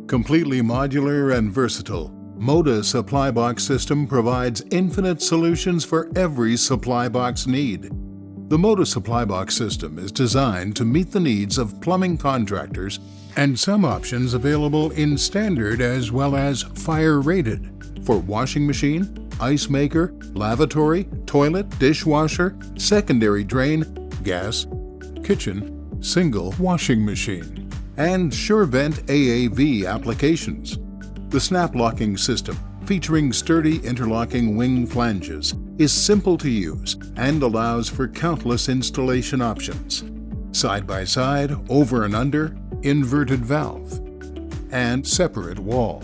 Completely modular and versatile, MODA supply box system provides infinite solutions for every supply box need. The MODA supply box system is designed to meet the needs of plumbing contractors, and some options available in standard as well as fire-rated for washing machine, ice maker, lavatory, toilet, dishwasher, secondary drain, gas, kitchen, single washing machine, and SureVent AAV applications. The snap locking system, featuring sturdy interlocking wing flanges, is simple to use and allows for countless installation options. Side-by-side, over and under, inverted valve, and separate wall.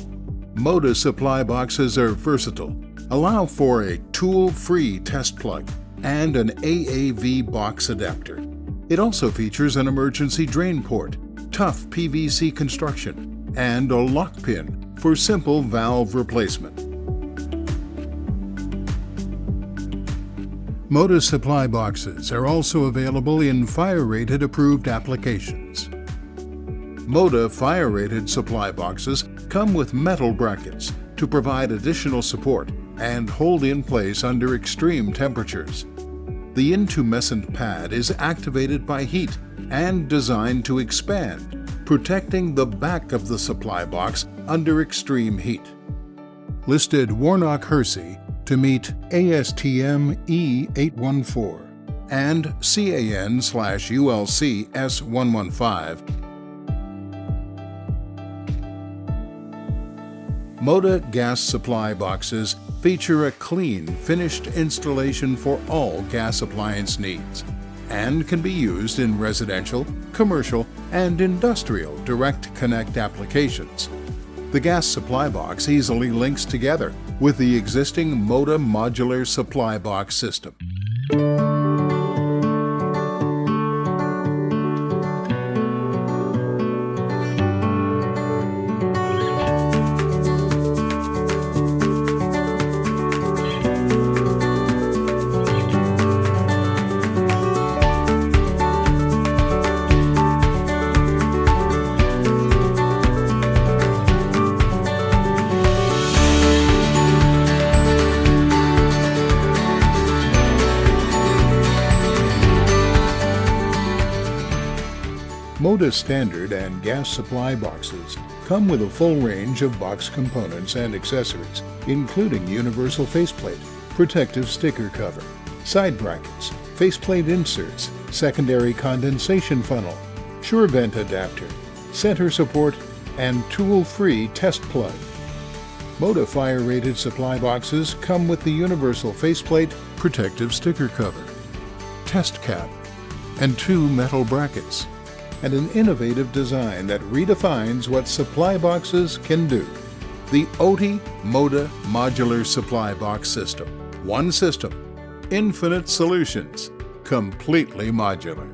MODA supply boxes are versatile, allow for a tool-free test plug and an AAV box adapter. It also features an emergency drain port, tough PVC construction, and a LOCPIN for simple valve replacement. MODA supply boxes are also available in fire-rated approved applications. MODA fire-rated supply boxes come with metal brackets to provide additional support and hold in place under extreme temperatures. The intumescent pad is activated by heat and designed to expand, protecting the back of the supply box under extreme heat. Listed Warnock-Hersey to meet ASTM E814 and CAN/ULC S115. MODA gas supply boxes feature a clean, finished installation for all gas appliance needs and can be used in residential, commercial, and industrial direct connect applications. The gas supply box easily links together with the existing MODA modular supply box system. MODA standard and gas supply boxes come with a full range of box components and accessories, including universal faceplate, protective sticker cover, side brackets, faceplate inserts, secondary condensation funnel, SureVent adapter, center support, and tool-free test plug. MODA fire-rated supply boxes come with the universal faceplate, protective sticker cover, test cap, and 2 metal brackets, and an innovative design that redefines what supply boxes can do. The Oatey MODA Modular Supply Box System. One system, infinite solutions, completely modular.